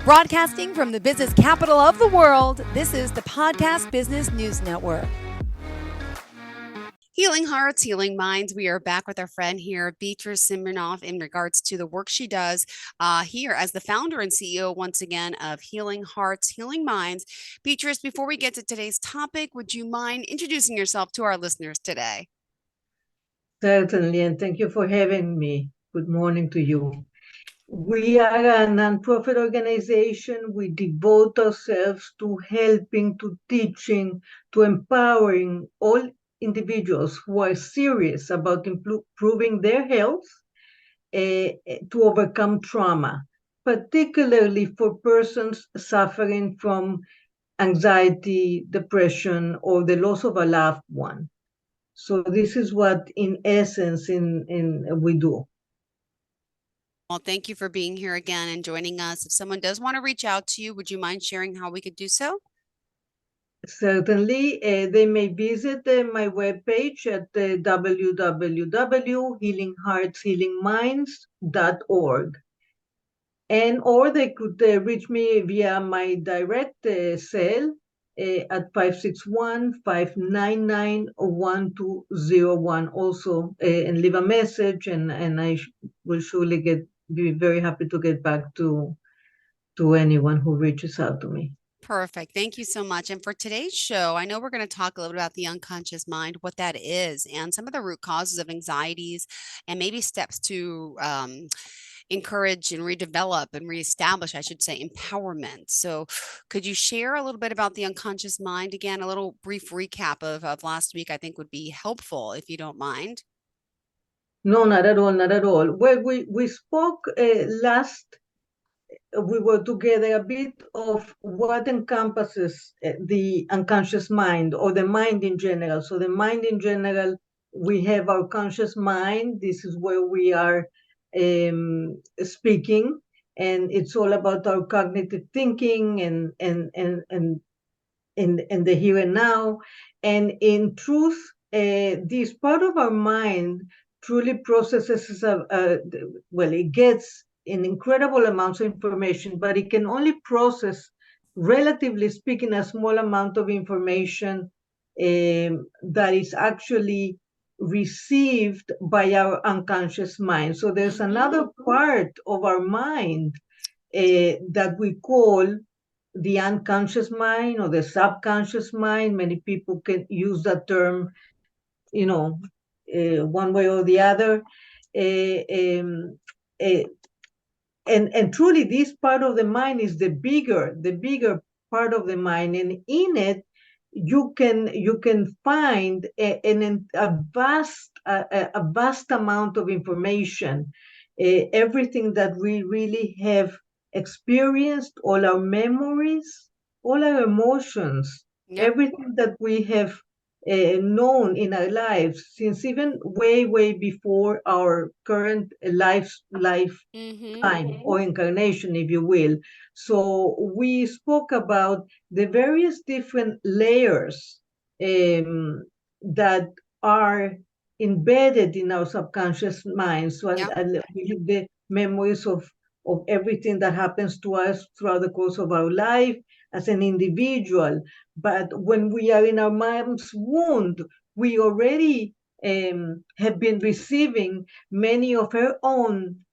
Broadcasting from the business capital of the world, this is the Podcast Business News Network. Healing hearts, healing minds. We are back with our friend here, Beatriz Cymberknopf, in regards to the work she does here as the founder and CEO, once again, of Healing Hearts, Healing Minds. Beatriz, before we get to today's topic, would you mind introducing yourself to our listeners today? Certainly, and thank you for having me. Good morning to you. We are a nonprofit organization. We devote ourselves to helping, to teaching, to empowering all individuals who are serious about improving their health to overcome trauma, particularly for persons suffering from anxiety, depression, or the loss of a loved one. So this is what, in essence, in we do. Well, thank you for being here again and joining us. If someone does want to reach out to you, would you mind sharing how we could do so? Certainly, they may visit my webpage at www.healingheartshealingminds.org. And or they could reach me via my direct cell at 561-599-1201 also, and leave a message, and I will surely be very happy to get back to anyone who reaches out to me. Perfect. Thank you so much. And for today's show, I know we're going to talk a little bit about the unconscious mind, what that is, and some of the root causes of anxieties, and maybe steps to encourage and redevelop and reestablish, I should say, empowerment. So, could you share a little bit about the unconscious mind again? A little brief recap of last week, I think, would be helpful if you don't mind. No, not at all, not at all. Well, we spoke we were together a bit of what encompasses the unconscious mind or the mind in general. So the mind in general, we have our conscious mind. This is where we are speaking, and it's all about our cognitive thinking and the here and now. And in truth, this part of our mind truly processes well, it gets in incredible amounts of information, but it can only process, relatively speaking, a small amount of information that is actually received by our unconscious mind. So there's another part of our mind that we call the unconscious mind or the subconscious mind. Many people can use that term, one way or the other. And truly, this part of the mind is the bigger part of the mind, and in it, you can find a vast amount of information, everything that we really have experienced, all our memories, all our emotions, everything that we have known in our lives since even way before our current lifetime or incarnation, if you will. So we spoke about the various different layers that are embedded in our subconscious mind. So the memories of everything that happens to us throughout the course of our life as an individual. But when we are in our mom's womb, we already have been receiving many of her own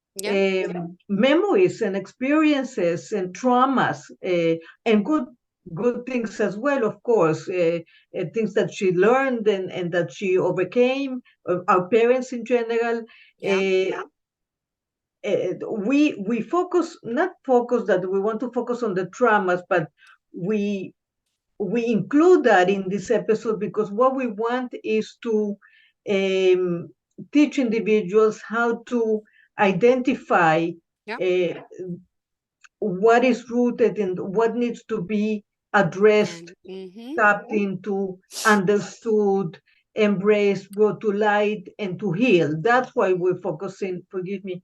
memories and experiences and traumas, and good things as well, of course, things that she learned and that she overcame, our parents in general. We focus, not focus that we want to focus on the traumas, but we include that in this episode because what we want is to teach individuals how to identify what is rooted in what needs to be addressed, tapped into, understood, embraced, brought to light, and to heal. That's why we're focusing. Forgive me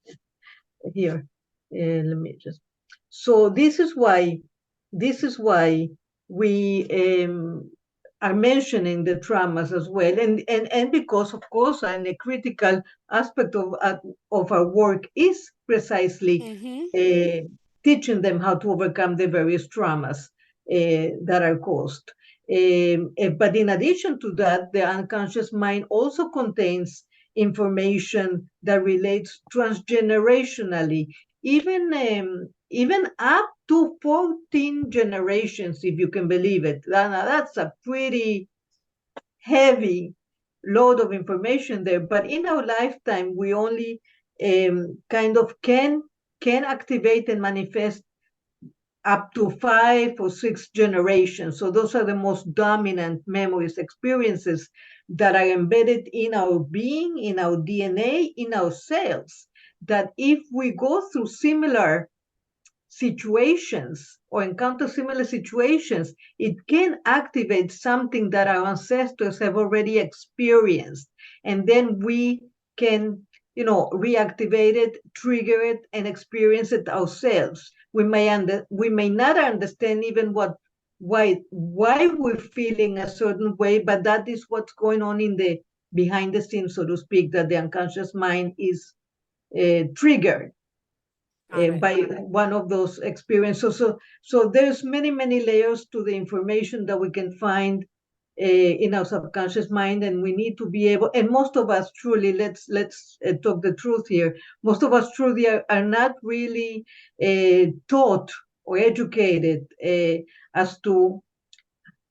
here. Let me just. So this is why we are mentioning the traumas as well, and because, of course, and a critical aspect of our work is precisely teaching them how to overcome the various traumas that are caused. But in addition to that, the unconscious mind also contains information that relates transgenerationally, even up to 14 generations, if you can believe it. That's a pretty heavy load of information there. But in our lifetime, we only kind of can activate and manifest up to 5 or 6 generations. So those are the most dominant memories, experiences that are embedded in our being, in our DNA, in our cells, that if we go through similar situations or encounter similar situations, it can activate something that our ancestors have already experienced. And then we can, reactivate it, trigger it, and experience it ourselves. We may not understand even why we're feeling a certain way, but that is what's going on in the behind the scenes, so to speak, that the unconscious mind is triggered by one of those experiences. So there's many layers to the information that we can find in our subconscious mind, and we need to be able. And most of us truly, let's talk the truth here. Most of us truly are not really taught or educated as to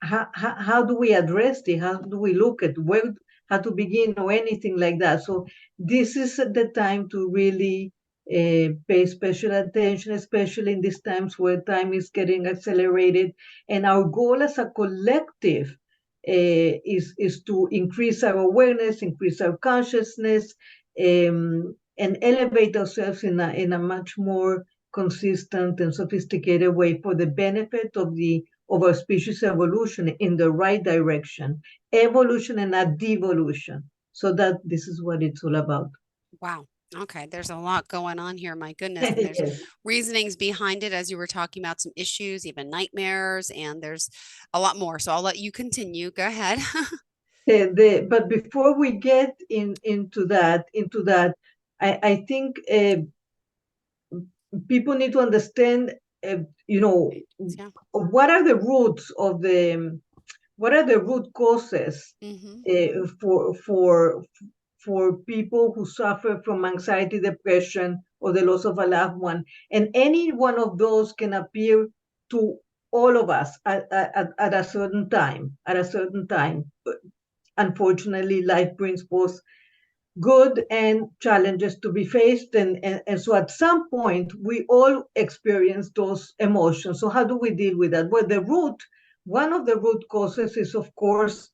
how do we address it, how do we look at where, how to begin, or anything like that. So this is the time to really pay special attention, especially in these times where time is getting accelerated. And our goal as a collective is to increase our awareness, increase our consciousness, and elevate ourselves in a much more consistent and sophisticated way for the benefit of our species evolution in the right direction, evolution and not devolution. So that this is what it's all about. Wow. Okay, there's a lot going on here. My goodness. And there's Yes. reasonings behind it, as you were talking about some issues, even nightmares, and there's a lot more. So I'll let you continue. Go ahead. But before we get into that, I think people need to understand, Yeah. what are the roots of what are the root causes for people who suffer from anxiety, depression, or the loss of a loved one. And any one of those can appear to all of us at a certain time. Unfortunately, life brings both good and challenges to be faced. And so at some point, we all experience those emotions. So how do we deal with that? Well, one of the root causes is, of course,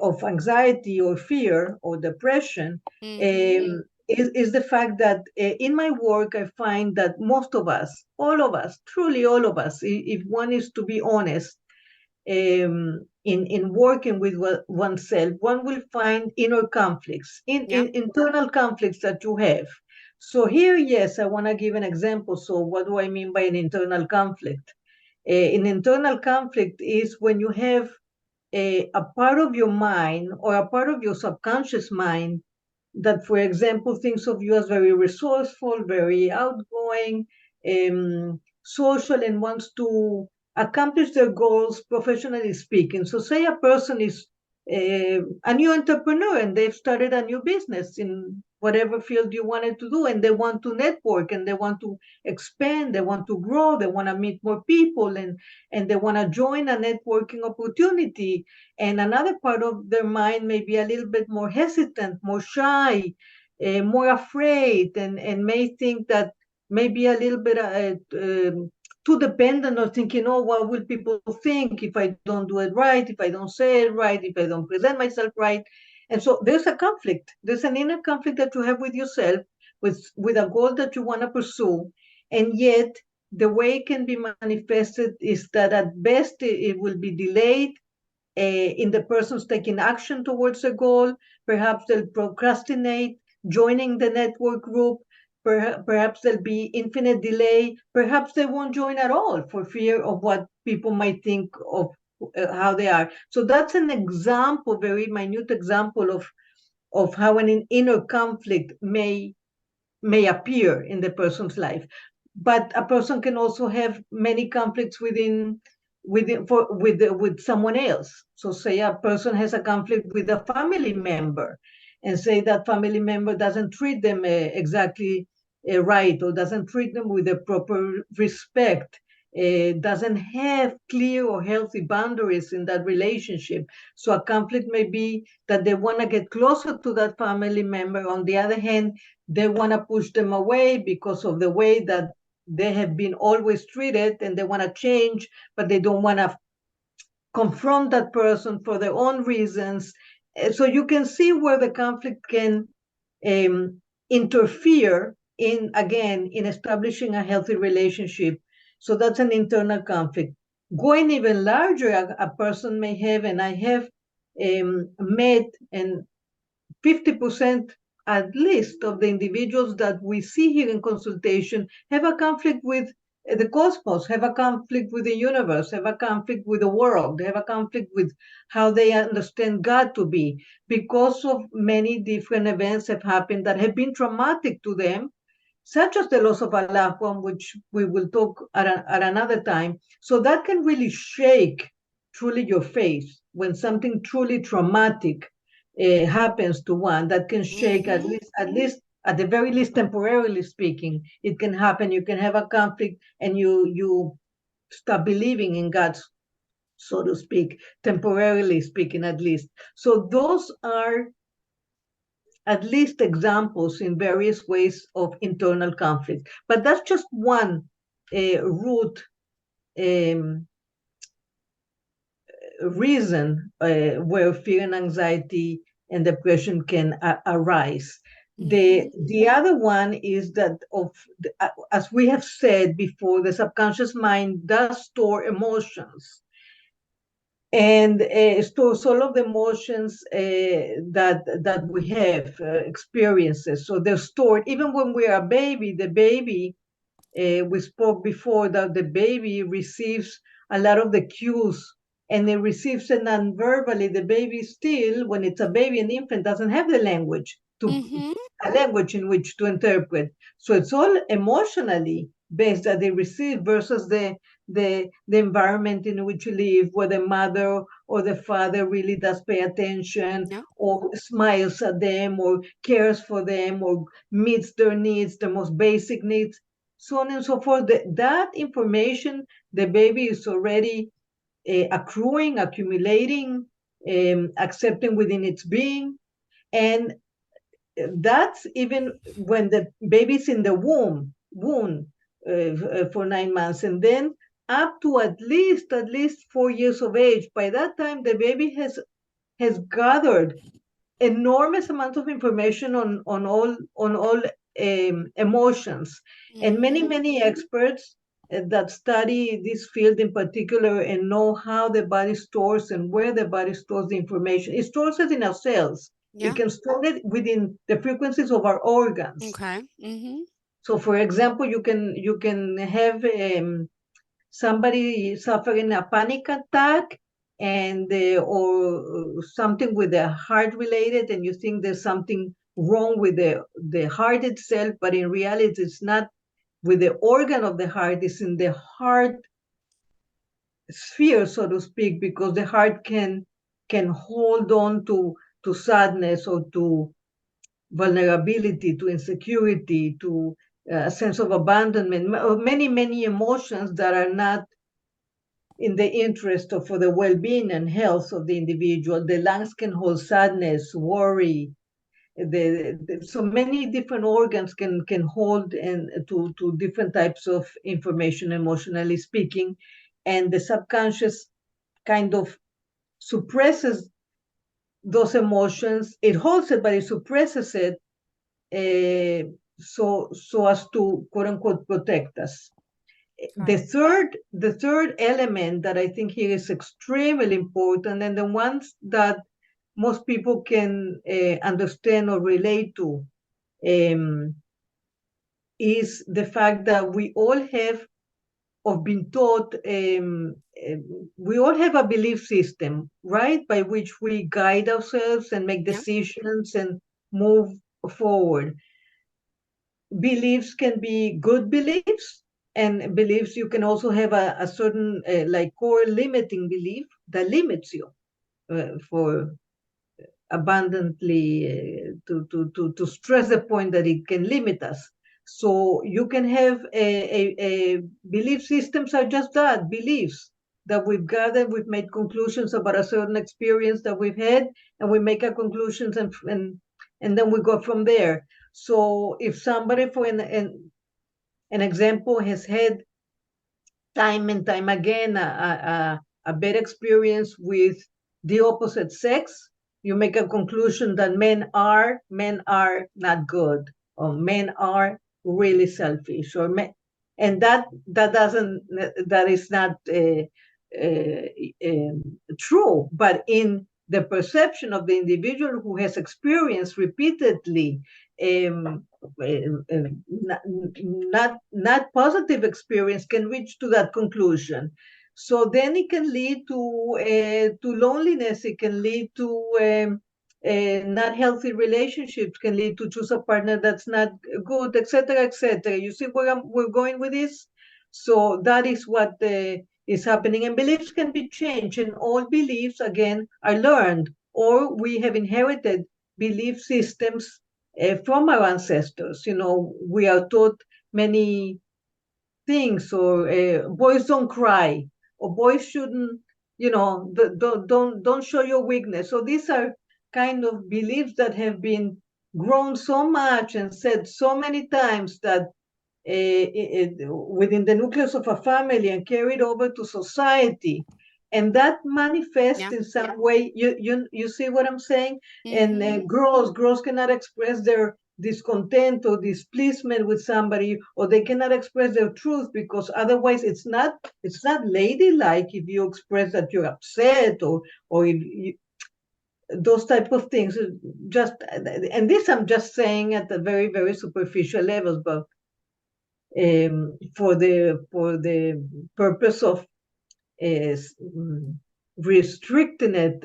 of anxiety or fear or depression, is the fact that in my work, I find that most of us, all of us, truly all of us, if one is to be honest, in working with oneself, one will find inner conflicts, internal conflicts that you have. So here, yes, I want to give an example. So what do I mean by an internal conflict? An internal conflict is when you have a part of your mind or a part of your subconscious mind that, for example, thinks of you as very resourceful, very outgoing, social, and wants to accomplish their goals, professionally speaking. So say a person is a new entrepreneur and they've started a new business in whatever field you wanted to do, and they want to network and they want to expand, they want to grow, they want to meet more people, and they want to join a networking opportunity. And another part of their mind may be a little bit more hesitant, more shy, more afraid, and may think that maybe a little bit too dependent on thinking, oh, what will people think if I don't do it right, if I don't say it right, if I don't present myself right. And so there's a conflict. There's an inner conflict that you have with yourself, with a goal that you want to pursue. And yet the way it can be manifested is that at best it will be delayed in the person's taking action towards a goal. Perhaps they'll procrastinate joining the network group. Perhaps there'll be infinite delay. Perhaps they won't join at all for fear of what people might think of how they are. So that's an example, very minute example of how an inner conflict may appear in the person's life. but a person can also have many conflicts with someone else. So say a person has a conflict with a family member, and say that family member doesn't treat them exactly right, or doesn't treat them with the proper respect, doesn't have clear or healthy boundaries in that relationship. So a conflict may be that they want to get closer to that family member. On the other hand, they want to push them away because of the way that they have been always treated, and they want to change, but they don't want to confront that person for their own reasons. So you can see where the conflict can interfere in, again, in establishing a healthy relationship. So that's an internal conflict. Going even larger, a person may have, and I have met, and 50% at least of the individuals that we see here in consultation have a conflict with the cosmos, have a conflict with the universe, have a conflict with the world, have a conflict with how they understand God to be, because of many different events have happened that have been traumatic to them, such as the loss of a loved one, which we will talk at another time. So that can really shake truly your faith when something truly traumatic happens to one. That can shake, at the very least, temporarily speaking. It can happen. You can have a conflict, and you stop believing in God, so to speak, temporarily speaking, at least. So those are at least examples in various ways of internal conflict. But that's just one root um, reason where fear and anxiety and depression can arise. The other one is that, as we have said before, the subconscious mind does store emotions, and stores all of the emotions that we have, experiences. So they're stored even when we are a baby. The baby, we spoke before that the baby receives a lot of the cues, and it receives it non-verbally. The baby still, when it's a baby, an infant, doesn't have the language a language in which to interpret. So it's all emotionally based that they receive, versus the environment in which you live, where the mother or the father really does pay attention, Yeah. or smiles at them, or cares for them, or meets their needs, the most basic needs, so on and so forth. That information, the baby is already accruing, accumulating, accepting within its being. And that's even when the baby's in the womb for 9 months, and then up to at least 4 years of age. By that time, the baby has gathered enormous amount of information on all emotions. And many experts that study this field in particular, and know how the body stores and where the body stores the information. It stores it in our cells. It Yeah. can store it within the frequencies of our organs. Okay. So, for example, you can have somebody suffering a panic attack, and or something with the heart related, and you think there's something wrong with the heart itself, but in reality it's not with the organ of the heart, it's in the heart sphere, so to speak, because the heart can hold on to sadness, or to vulnerability, to insecurity, to a sense of abandonment, many emotions that are not in the interest of for the well-being and health of the individual. The lungs can hold sadness, worry. So many different organs can hold and to different types of information, emotionally speaking, and the subconscious kind of suppresses those emotions. It holds it, but it suppresses it, so as to, quote unquote, protect us. The third element that I think here is extremely important, and the ones that most people can understand or relate to, um, is the fact that we all have, or been taught, we all have a belief system, right, by which we guide ourselves and make Yeah. decisions and move forward. Beliefs can be good beliefs, and beliefs. You can also have a certain like core limiting belief that limits you for abundantly to stress the point that it can limit us. So you can have a belief systems are just that, beliefs that we've gathered, we've made conclusions about a certain experience that we've had, and we make our conclusions and then we go from there. So if somebody, for an example, has had time and time again a bad experience with the opposite sex, you make a conclusion that men are not good, or men are really selfish, or men, and that is not true. But in the perception of the individual who has experienced repeatedly not positive experience, can reach to that conclusion. So then it can lead to loneliness. It can lead to not healthy relationships. Can lead to choose a partner that's not good, etc., etc. You see where we're going with this? So that is what is happening. And beliefs can be changed, and all beliefs again are learned, or we have inherited belief systems from our ancestors. We are taught many things, or boys don't cry, or boys shouldn't, don't show your weakness. So these are kind of beliefs that have been grown so much and said so many times that within the nucleus of a family and carried over to society, and that manifests in some way. You see what I'm saying? Mm-hmm. And girls cannot express their discontent or displeasement with somebody, or they cannot express their truth, because otherwise it's not ladylike if you express that you're upset, or if you, those type of things. Just, and this I'm just saying at the very, very superficial levels, but for the purpose of restricting it,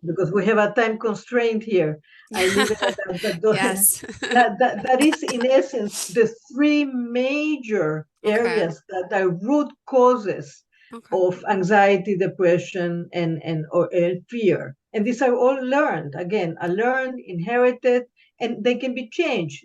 because we have a time constraint here. I leave it at that. But Yes. that is in essence the three major areas that are root causes of anxiety, depression, or fear. And these are all learned. Again, learned, inherited, and they can be changed.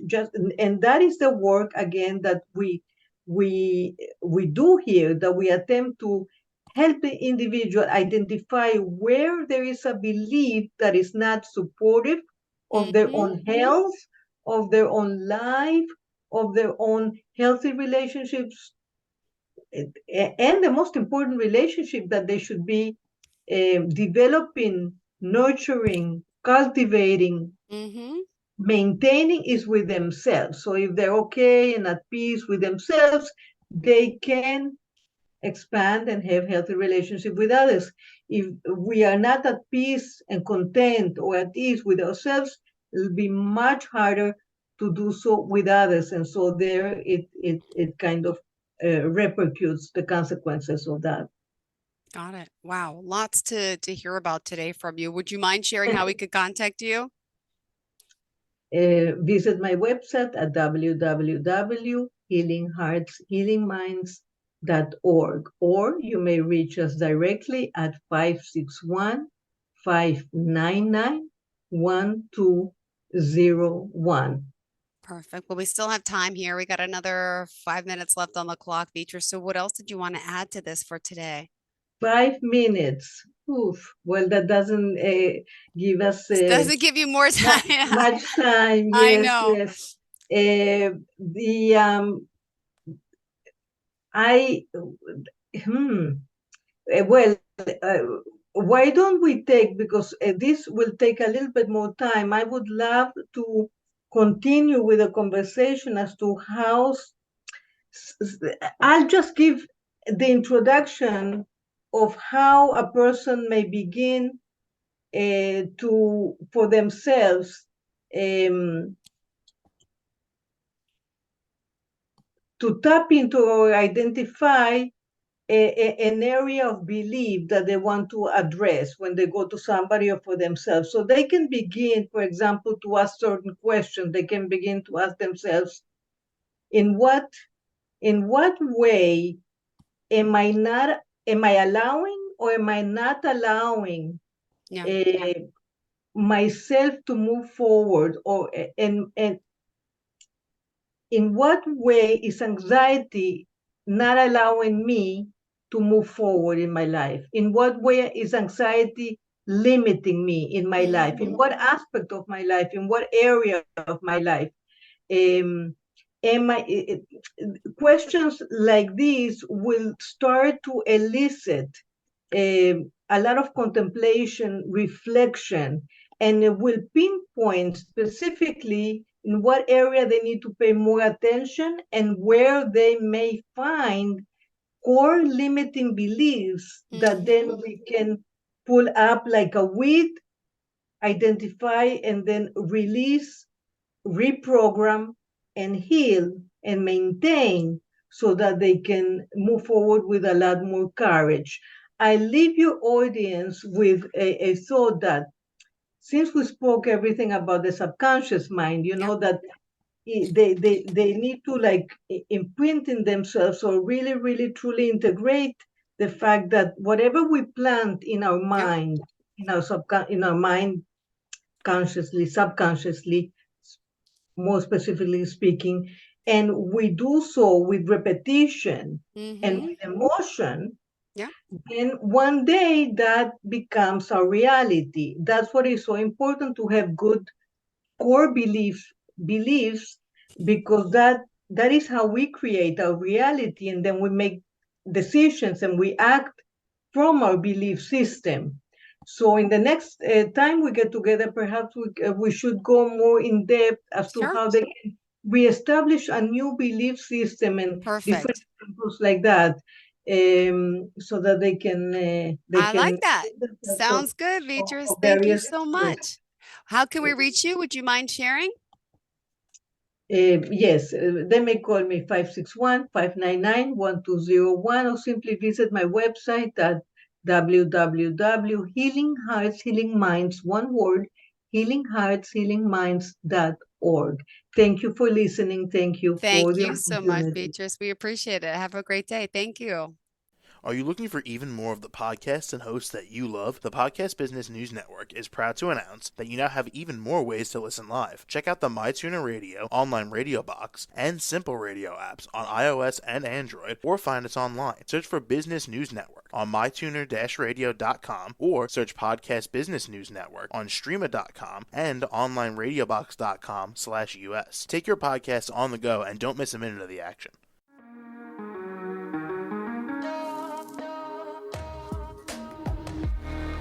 And that is the work again that we do here, that we attempt to help the individual identify where there is a belief that is not supportive of their own health, of their own life, of their own healthy relationships, and the most important relationship that they should be developing, nurturing, cultivating, maintaining, is with themselves. So if they're okay and at peace with themselves, they can expand and have healthy relationship with others. If we are not at peace and content or at ease with ourselves, it'll be much harder to do so with others. And so there it kind of repercutes the consequences of that. Got it. Wow. Lots to hear about today from you. Would you mind sharing how we could contact you? Visit my website at www.healingheartshealingminds.org, or you may reach us directly at 561-599-1201. Perfect. Well, we still have time here. We got another 5 minutes left on the clock, Beatriz. So what else did you want to add to this for today? 5 minutes. Oof. Well, that doesn't give us doesn't give you more time. much time. I Yes, know. yes. Well, why don't we take, because this will take a little bit more time. I would love to continue with the conversation as to how. I'll just give the introduction of how a person may begin for themselves to tap into or identify an area of belief that they want to address when they go to somebody or for themselves. So they can begin, for example, to ask certain questions. They can begin to ask themselves, in what in what way am I allowing or am I not allowing myself to move forward, or and in what way is anxiety not allowing me to move forward in my life? In what way is anxiety limiting me in my life? In what aspect of my life? In what area of my life? Questions like these will start to elicit a lot of contemplation, reflection, and it will pinpoint specifically in what area they need to pay more attention and where they may find core limiting beliefs that then we can pull up like a weed, identify, and then release, reprogram, and heal and maintain so that they can move forward with a lot more courage. I leave your audience with a thought that since we spoke everything about the subconscious mind, that they need to like imprint in themselves or really, really, truly integrate the fact that whatever we plant in our mind, in our mind, consciously, subconsciously, more specifically speaking, and we do so with repetition and with emotion, then one day that becomes our reality. That's what is so important, to have good core beliefs, because that is how we create our reality, and then we make decisions and we act from our belief system. So in the next time we get together, perhaps we should go more in depth as to how they can reestablish a new belief system and different examples like that, so that they can. I like that. Sounds good, Beatriz. Thank you so much. How can we reach you? Would you mind sharing? Yes, they may call me 561-599-1201, or simply visit my website at www.healingheartshealingminds, one word, healingheartshealingminds.org. Thank you for listening. Thank you for the opportunity. Thank you so much, Beatriz. We appreciate it. Have a great day. Thank you. Are you looking for even more of the podcasts and hosts that you love? The Podcast Business News Network is proud to announce that you now have even more ways to listen live. Check out the MyTuner Radio, online radio box, and Simple Radio apps on iOS and Android, or find us online. Search for Business News Network on mytuner-radio.com, or search Podcast Business News Network on streama.com and onlineradiobox.com/US. Take your podcast on the go and don't miss a minute of the action.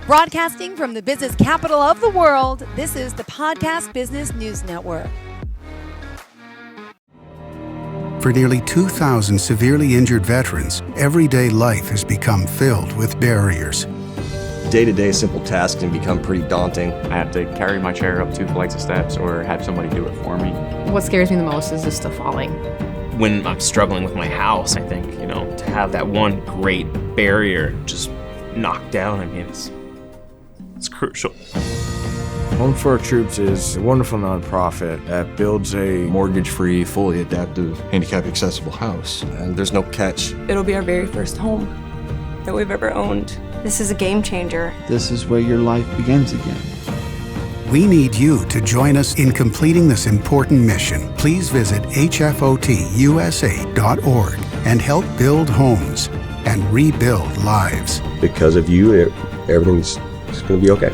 Broadcasting from the business capital of the world, this is the Podcast Business News Network. For nearly 2,000 severely injured veterans, everyday life has become filled with barriers. Day-to-day simple tasks can become pretty daunting. I have to carry my chair up 2 flights of steps or have somebody do it for me. What scares me the most is just the falling. When I'm struggling with my house, I think, to have that one great barrier just knocked down, it's crucial. Home for Our Troops is a wonderful nonprofit that builds a mortgage-free, fully adaptive, handicap-accessible house. And there's no catch. It'll be our very first home that we've ever owned. This is a game changer. This is where your life begins again. We need you to join us in completing this important mission. Please visit hfotusa.org and help build homes and rebuild lives. Because of you, everything's going to be okay.